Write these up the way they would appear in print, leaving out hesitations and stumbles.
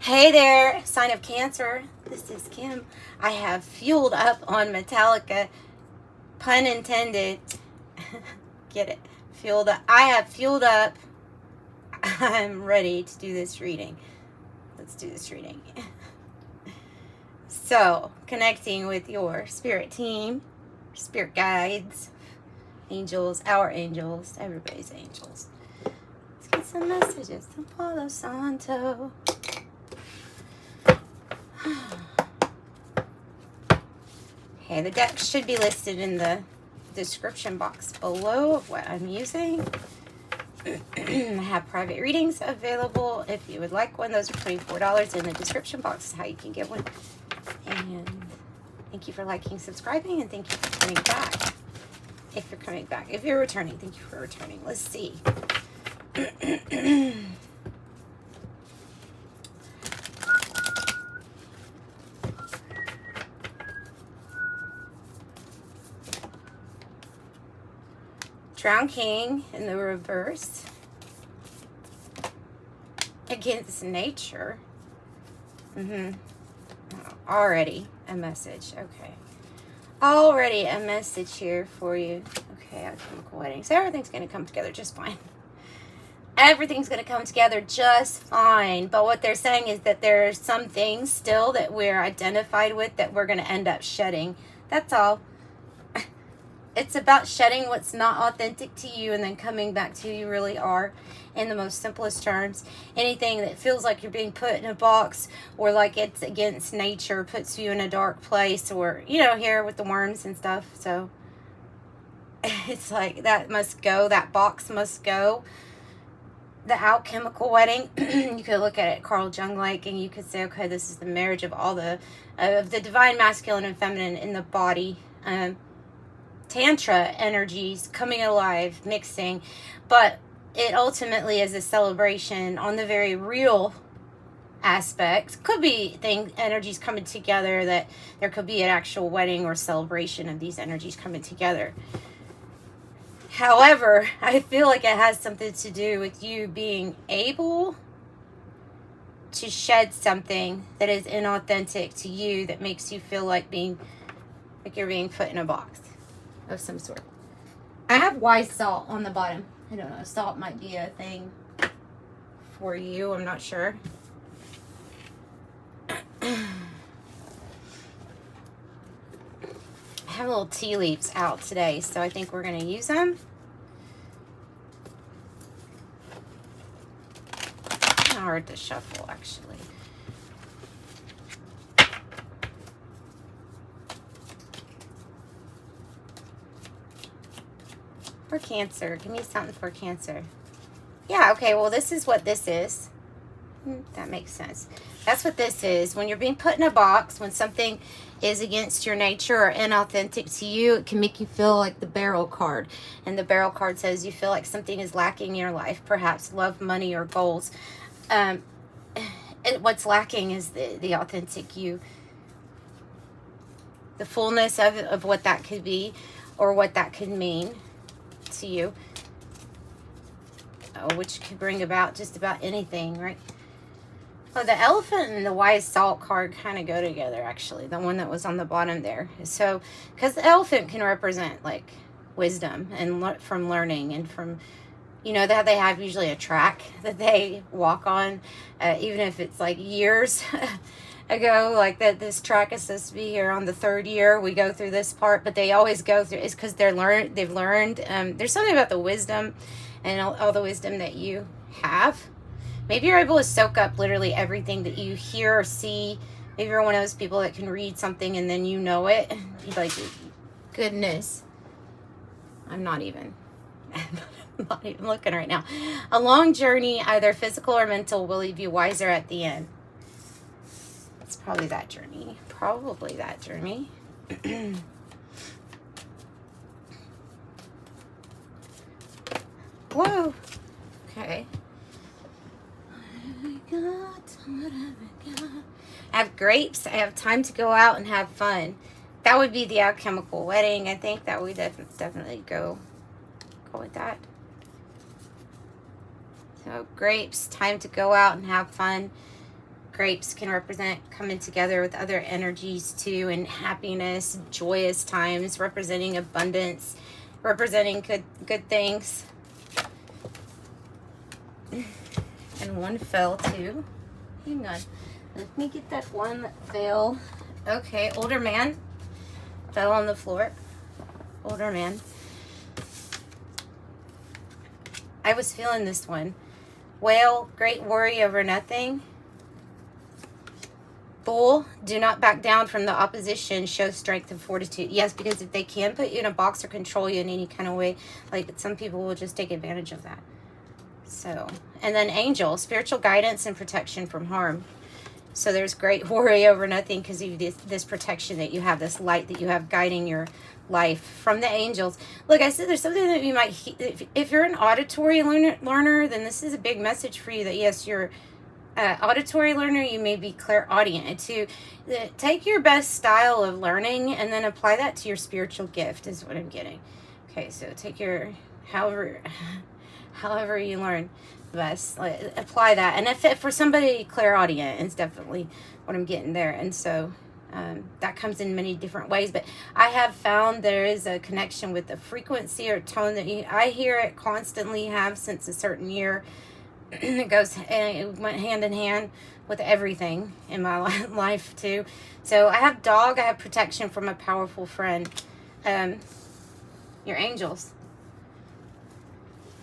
Hey there, sign of Cancer. This is Kim. I have fueled up on Metallica, pun intended. Get it? Fueled up. I have fueled up. I'm ready to do this reading. Let's do this reading. So, connecting with your spirit team, spirit guides, angels, our angels, everybody's angels. Let's get some messages from Palo Santo. Okay, the deck should be listed in the description box below of what I'm using. I have private readings available if you would like one. Those are $24 in the description box is how you can get one. And thank you for liking, subscribing, and thank you for coming back. If you're coming back. If you're returning, thank you for returning. Let's see. Drown King in the reverse. Against nature. Already a message. Okay. Already a message here for you. Okay, alchemical wedding. So everything's going to come together just fine. Everything's going to come together just fine. But what they're saying is that there are some things still that we're identified with that we're going to end up shedding. That's all. It's about shedding what's not authentic to you and then coming back to who you really are in the most simplest terms. Anything that feels like you're being put in a box or like it's against nature puts you in a dark place, or, you know, here with the worms and stuff. So it's like that must go. That box must go. The alchemical wedding, you could look at it Carl Jung-like, and you could say, okay, this is the marriage of all the divine masculine and feminine in the body. Tantra energies coming alive, mixing, but it ultimately is a celebration on the very real aspect. Could be energies coming together, that there could be an actual wedding or celebration of these energies coming together. However, I feel like it has something to do with you being able to shed something that is inauthentic to you, that makes you feel like you're being put in a box of some sort. I have wise salt on the bottom. I don't know. Salt might be a thing for you. I'm not sure. I have little tea leaves out today, so I think we're going to use them. Hard to shuffle, actually. For Cancer. Give me something for Cancer. Yeah, okay, well, this is what this is. That makes sense. That's what this is. When you're being put in a box, when something is against your nature or inauthentic to you, it can make you feel like the Barrel card. And the Barrel card says you feel like something is lacking in your life, perhaps love, money, or goals. What's lacking is the authentic you. The fullness of what that could be or what that could mean to you, which could bring about just about anything, right? Oh, the elephant and the wise salt card kind of go together, actually, the one that was on the bottom there. So because the elephant can represent like wisdom and from learning, and from, you know, that they have usually a track that they walk on, even if it's like years ago, like that this track is supposed to be here on the 3rd year we go through this part, but they always go through. It's because they've learned. There's something about the wisdom and all the wisdom that you have. Maybe you're able to soak up literally everything that you hear or see. Maybe you're one of those people that can read something and then you know it. You're like, goodness, I'm not even looking right now. A long journey, either physical or mental, will leave you wiser at the end. It's probably that journey. Probably that journey. Whoa. Okay. I have grapes. I have time to go out and have fun. That would be the alchemical wedding. I think that would definitely go with that. So grapes, time to go out and have fun. grapes can represent coming together with other energies too, and happiness, joyous times, representing abundance, representing good things. And one fell too. Hang on. Let me get that one that fell. Okay, older man. Fell on the floor. Older man. I was feeling this one. Whale, great worry over nothing. Bull, do not back down from the opposition. Show strength and fortitude. Yes, because if they can put you in a box or control you in any kind of way, like some people will just take advantage of that. So, and then angel, spiritual guidance and protection from harm. So there's great worry over nothing because of this protection that you have, this light that you have guiding your life from the angels. Look, I said there's something that you might, if you're an auditory learner, then this is a big message for you that yes, you're auditory learner, you may be clairaudient. To take your best style of learning and then apply that to your spiritual gift is what I'm getting. Okay, so take your, however you learn best, apply that. And if for somebody, clairaudient is definitely what I'm getting there. And so that comes in many different ways, but I have found there is a connection with the frequency or tone that I hear it constantly, have since a certain year. It goes, and it went hand in hand with everything in my life too. So I have dog, I have protection from a powerful friend. Your angels,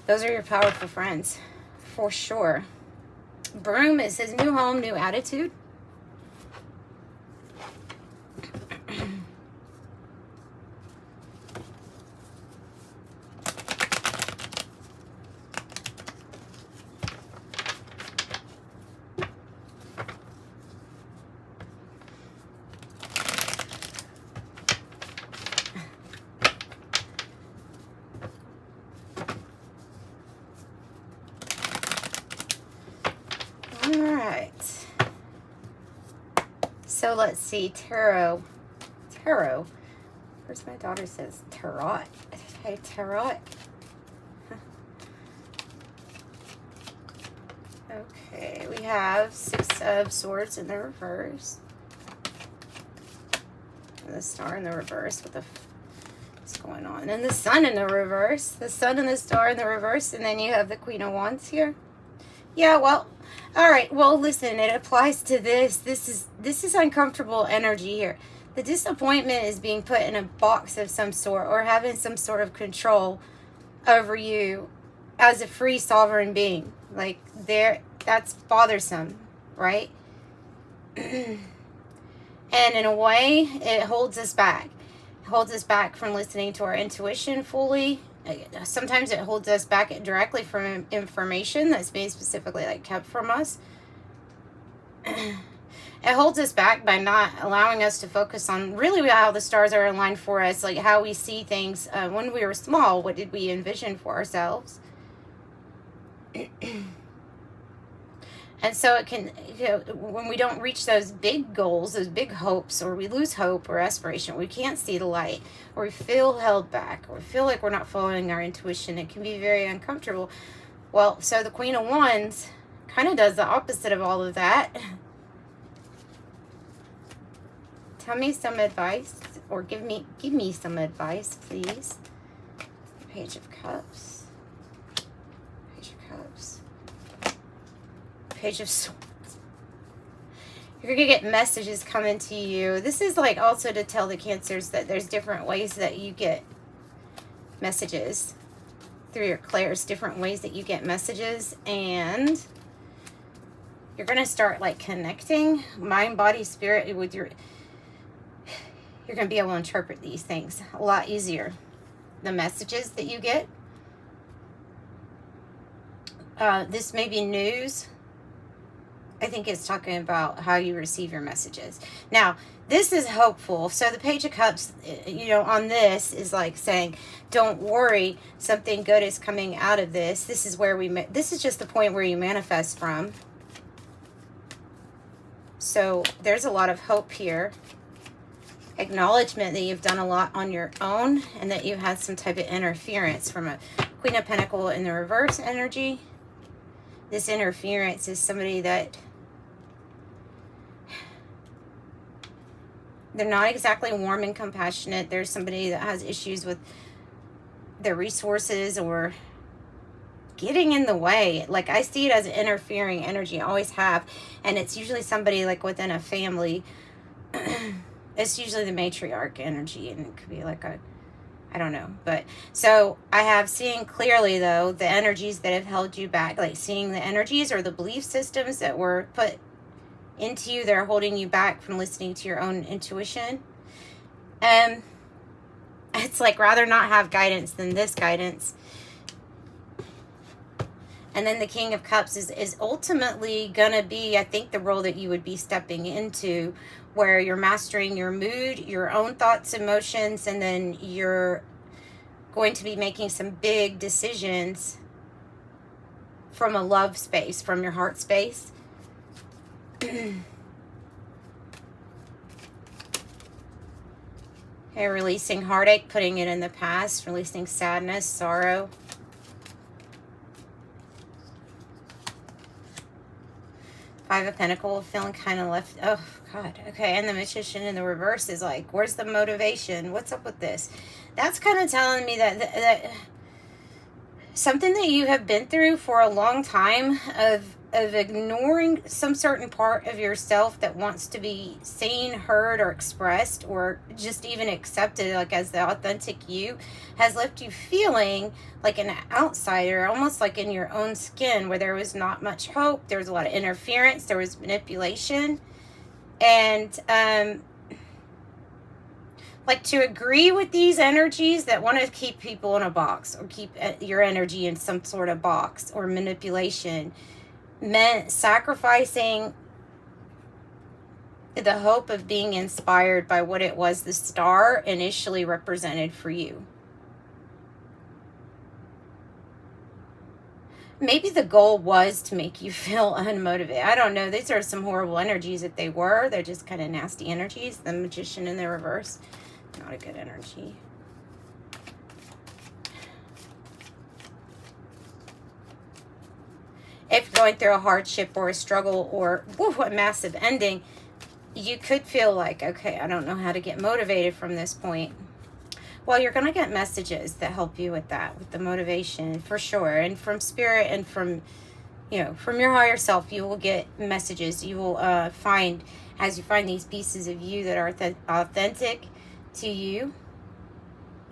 those are your powerful friends for sure. Broom, it says new home, new attitude. So let's see, tarot. Where's my daughter says tarot? Hey, tarot. Okay, we have 6 of Swords in the reverse. And the Star in the reverse. What's going on? And the Sun in the reverse. The Sun and the Star in the reverse. And then you have the Queen of Wands here. Yeah, well, all right. Well, listen, it applies to this. This is uncomfortable energy here. The disappointment is being put in a box of some sort or having some sort of control over you as a free sovereign being. Like that's bothersome, right? And in a way, it holds us back. It holds us back from listening to our intuition fully. Sometimes it holds us back directly from information that's being specifically kept from us. It holds us back by not allowing us to focus on really how the stars are aligned for us, like how we see things. When we were small, what did we envision for ourselves? And so it can, when we don't reach those big goals, those big hopes, or we lose hope or aspiration, we can't see the light, or we feel held back, or feel like we're not following our intuition, it can be very uncomfortable. Well, so the Queen of Wands kind of does the opposite of all of that. Tell me some advice, or give me some advice, please. Page of Cups. Page of Cups. Page of Swords. You're going to get messages coming to you. This is also to tell the Cancers that there's different ways that you get messages through your clairs, different ways that you get messages, and you're going to start connecting mind, body, spirit with your... You're going to be able to interpret these things a lot easier. The messages that you get. This may be news. I think it's talking about how you receive your messages. Now, this is hopeful. So the Page of Cups, on this is saying, don't worry, something good is coming out of this. This is where this is just the point where you manifest from. So there's a lot of hope here. Acknowledgement that you've done a lot on your own and that you had some type of interference from a Queen of Pentacles in the reverse energy. This interference is somebody that They're not exactly warm and compassionate. There's somebody that has issues with their resources or getting in the way. Like, I see it as an interfering energy. I always have. And it's usually somebody like within a family. It's usually the matriarch energy, and it could be like I don't know. But so I have seeing clearly, though, the energies that have held you back, like seeing the energies or the belief systems that were put into you, they're holding you back from listening to your own intuition. It's like, rather not have guidance than this guidance. And then the King of Cups is ultimately going to be, I think, the role that you would be stepping into, where you're mastering your mood, your own thoughts, emotions, and then you're going to be making some big decisions from a love space, from your heart space. Okay, releasing heartache, putting it in the past, releasing sadness, sorrow. Five of Pentacles, feeling kind of left. Oh, God. Okay, and the Magician in the reverse is like, where's the motivation? What's up with this? That's kind of telling me that something that you have been through for a long time of ignoring some certain part of yourself that wants to be seen, heard, or expressed, or just even accepted, like as the authentic you, has left you feeling like an outsider, almost like in your own skin, where there was not much hope, there was a lot of interference, there was manipulation, and like to agree with these energies that want to keep people in a box, or keep your energy in some sort of box, or manipulation, meant sacrificing the hope of being inspired by what it was the star initially represented for you. Maybe the goal was to make you feel unmotivated. I don't know. These are some horrible energies if they were. They're just kind of nasty energies. The Magician in the reverse. Not a good energy. If you're going through a hardship or a struggle or a massive ending, you could feel like, okay, I don't know how to get motivated from this point. Well, you're going to get messages that help you with that, with the motivation, for sure. And from spirit and from, from your higher self, you will get messages. You will find, as you find these pieces of you that are authentic to you,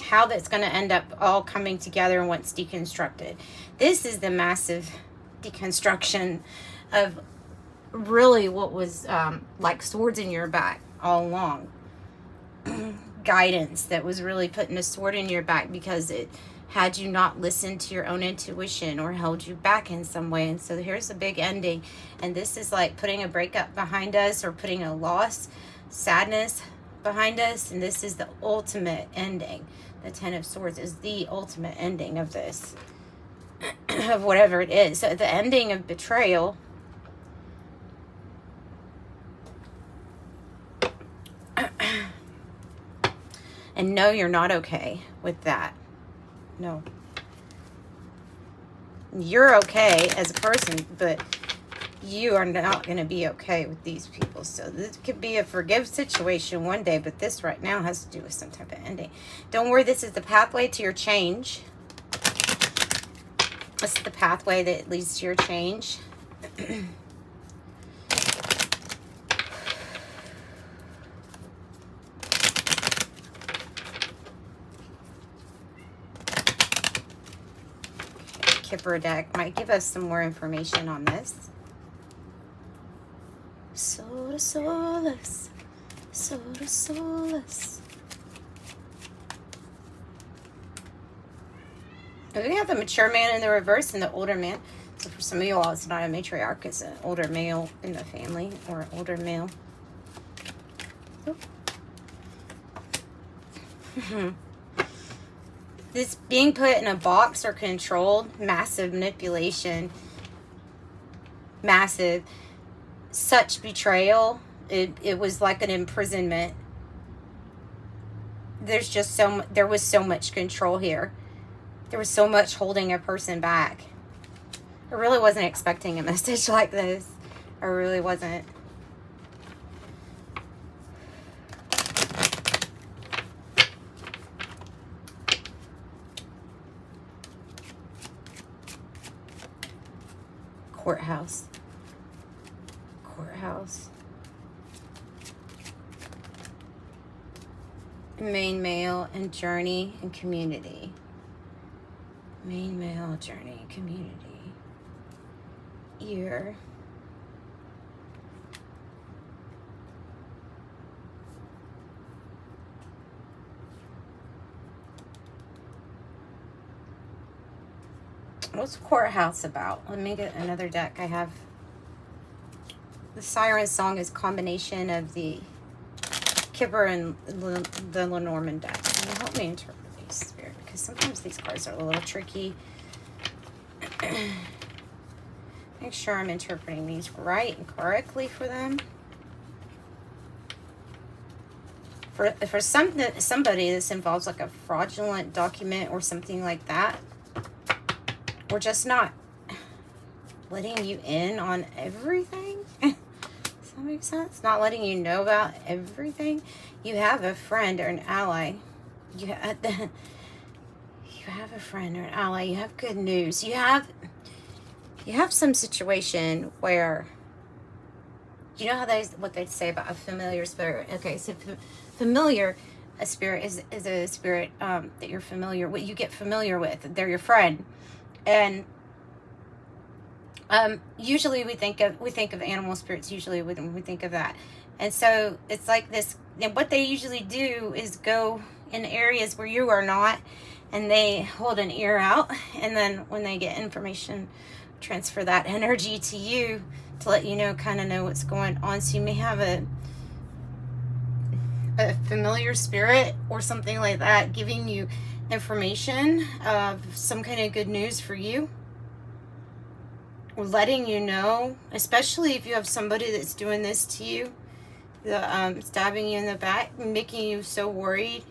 how that's going to end up all coming together once deconstructed. This is the massive deconstruction of really what was like swords in your back all along. Guidance that was really putting a sword in your back because it had you not listened to your own intuition or held you back in some way. And so here's a big ending, and this is like putting a breakup behind us, or putting a loss, sadness behind us, and this is the ultimate ending. The Ten of Swords is the ultimate ending of this, of whatever it is. So the ending of betrayal. And no, you're not okay with that. No. You're okay as a person, but you are not going to be okay with these people. So this could be a forgive situation one day, but this right now has to do with some type of ending. Don't worry, this is the pathway to your change. This is the pathway that leads to your change. Kipper Deck might give us some more information on this. Soul to soulless, soul to soulless. We have the mature man in the reverse and the older man. So for some of you all, it's not a matriarch, it's an older male in the family, or an older male. This being put in a box or controlled, massive manipulation, massive, such betrayal. It was like an imprisonment. There was so much control here. There was so much holding a person back. I really wasn't expecting a message like this. I really wasn't. Courthouse. Courthouse. Main male and journey and community. Main male, journey, and community. Ear. What's Courthouse about? Let me get another deck. I have the Siren song is combination of the Kipper and the Lenormand deck. Can you help me interpret these, Spirit? Because sometimes these cards are a little tricky. Make sure I'm interpreting these right and correctly for them. For somebody, this involves like a fraudulent document or something like that. Or just not letting you in on everything. Does that make sense? Not letting you know about everything. You have a friend or an ally. You have a friend or an ally. You have good news. You have some situation where, you know how what they say about a familiar spirit. Okay, so familiar, a spirit is a spirit that you're familiar with. You get familiar with. They're your friend. And usually we think of animal spirits usually when we think of that. And so it's like this, and what they usually do is go in areas where you are not, and they hold an ear out, and then when they get information, transfer that energy to you to let you know, kind of know what's going on. So you may have a familiar spirit or something like that giving you information of some kind of good news for you, or letting you know, especially if you have somebody that's doing this to you, stabbing you in the back, making you so worried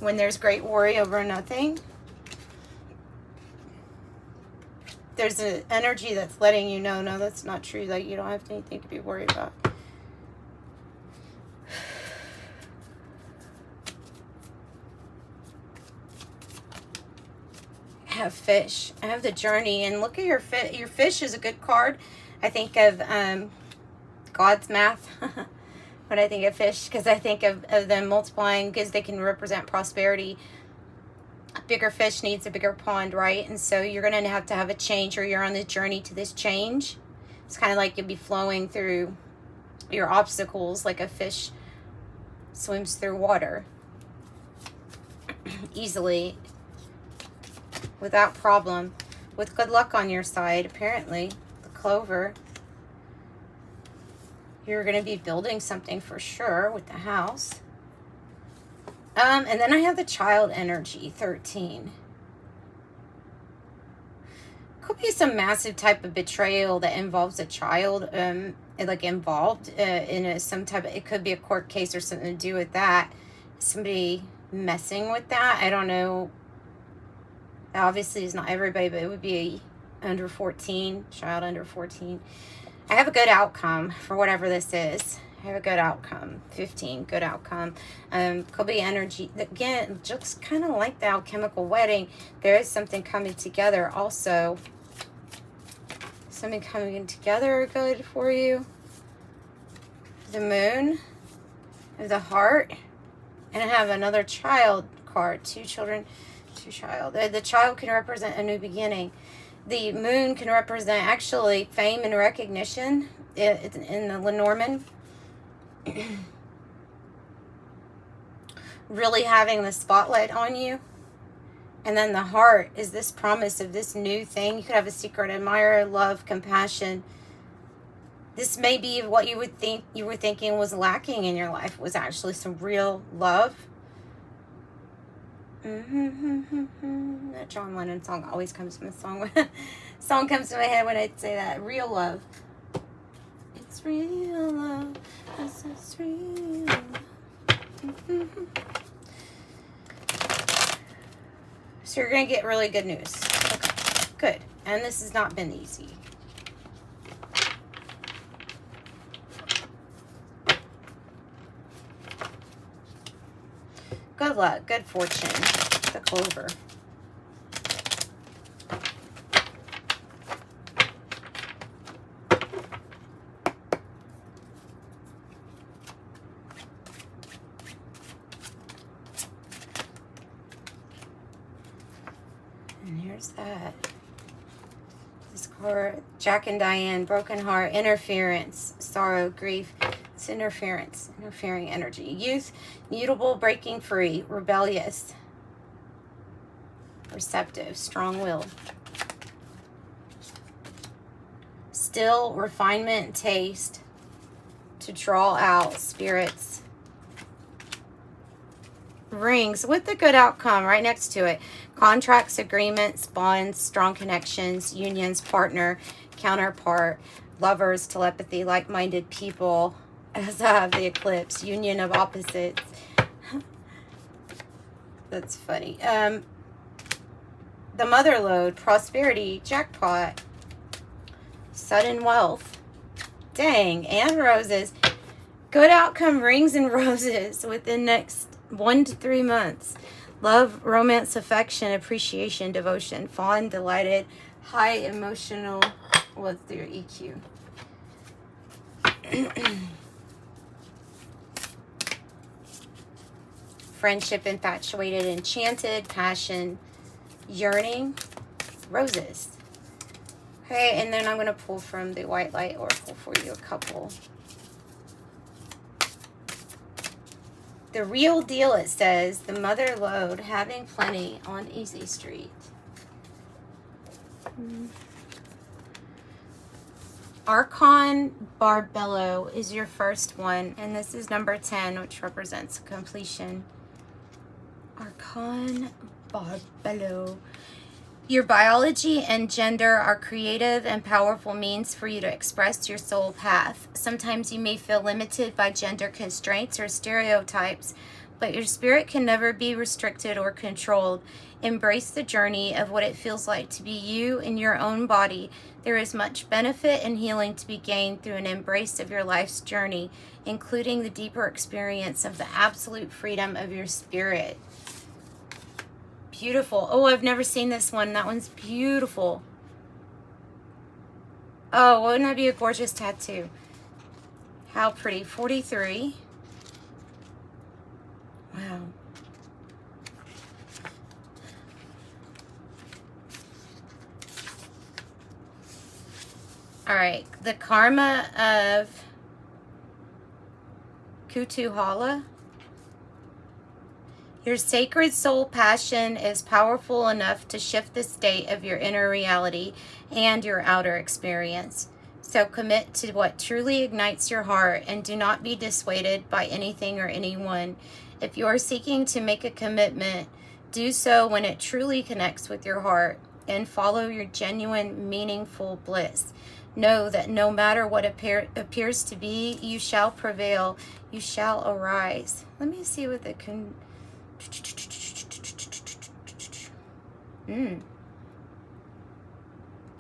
when there's great worry over nothing. There's an energy that's letting you know, no, that's not true, like you don't have anything to be worried about. I have fish. I have the journey, and look at your fish. Your fish is a good card. I think of God's math when I think of fish, because I think of them multiplying, because they can represent prosperity. A bigger fish needs a bigger pond, right? And so you're going to have a change, or you're on the journey to this change. It's kind of like you'll be flowing through your obstacles like a fish swims through water easily, without problem, with good luck on your side. Apparently the clover, you're going to be building something for sure with the house. And then I have the child energy, 13. Could be some massive type of betrayal that involves a child, like involved in some type of, it could be a court case or something to do with that. Somebody messing with that. I don't know. Obviously, it's not everybody, but it would be under 14, child under 14. I have a good outcome for whatever this is. I have a good outcome. 15, good outcome. Could be energy. Again, just kind of like the alchemical wedding, there is something coming together also. Something coming together good for you. The moon, the heart, and I have another child card. 2 children. Child. The child can represent a new beginning. The moon can represent actually fame and recognition in the Lenormand. Really having the spotlight on you. And then the heart is this promise of this new thing. You could have a secret admirer, love, compassion. This may be what you would think you were thinking was lacking in your life, was actually some real love. That John Lennon song always comes to my song comes to my head when I say that. Real love. It's real love. It's real love. So you're gonna get really good news. Okay, good. And this has not been easy. Good luck, good fortune, the clover. Where's that? This card, Jack and Diane, broken heart, interference, sorrow, grief. It's interference, interfering energy. Youth, mutable, breaking free, rebellious, receptive, strong-willed. Still, refinement, taste, to draw out spirits. Rings with a good outcome right next to it. Contracts, agreements, bonds, strong connections, unions, partner, counterpart, lovers, telepathy, like-minded people, as I have the eclipse, union of opposites. That's funny. The mother lode, prosperity, jackpot, sudden wealth. Dang, and roses. Good outcome, rings and roses within next 1 to 3 months. Love, romance, affection, appreciation, devotion, fond, delighted, high emotional. What's your EQ? Friendship, infatuated, enchanted, passion, yearning, roses. Okay, and then I'm going to pull from the White Light Oracle for you a couple. The real deal, it says, the mother lode, having plenty on Easy Street. Archon Barbello is your first one, and this is number 10, which represents completion. Archon Barbello. Your biology and gender are creative and powerful means for you to express your soul path. Sometimes you may feel limited by gender constraints or stereotypes, but your spirit can never be restricted or controlled. Embrace the journey of what it feels like to be you in your own body. There is much benefit and healing to be gained through an embrace of your life's journey, including the deeper experience of the absolute freedom of your spirit. Beautiful. Oh, I've never seen this one. That one's beautiful. Oh, wouldn't that be a gorgeous tattoo? How pretty. 43. Wow. All right. The karma of Kutuhala. Your sacred soul passion is powerful enough to shift the state of your inner reality and your outer experience. So commit to what truly ignites your heart and do not be dissuaded by anything or anyone. If you are seeking to make a commitment, do so when it truly connects with your heart and follow your genuine, meaningful bliss. Know that no matter what appears to be, you shall prevail. You shall arise. Let me see what the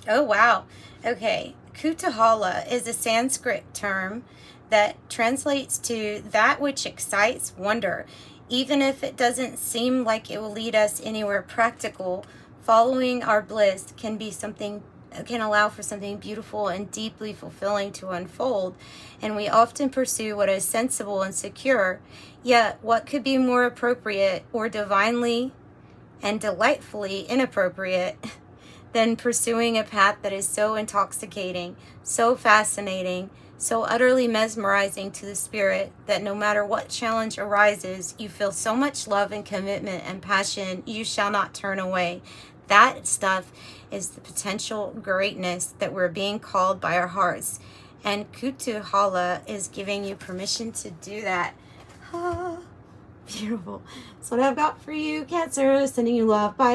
Oh, wow. Okay. Kutuhala is a Sanskrit term that translates to that which excites wonder. Even if it doesn't seem like it will lead us anywhere practical, following our bliss can allow for something beautiful and deeply fulfilling to unfold. And we often pursue what is sensible and secure. Yet, what could be more appropriate or divinely and delightfully inappropriate than pursuing a path that is so intoxicating, so fascinating, so utterly mesmerizing to the spirit that no matter what challenge arises, you feel so much love and commitment and passion, you shall not turn away. That stuff is the potential greatness that we're being called by our hearts. And Kutuhala is giving you permission to do that. Ah, beautiful. That's what I've got for you, Cancer. Sending you love. Bye.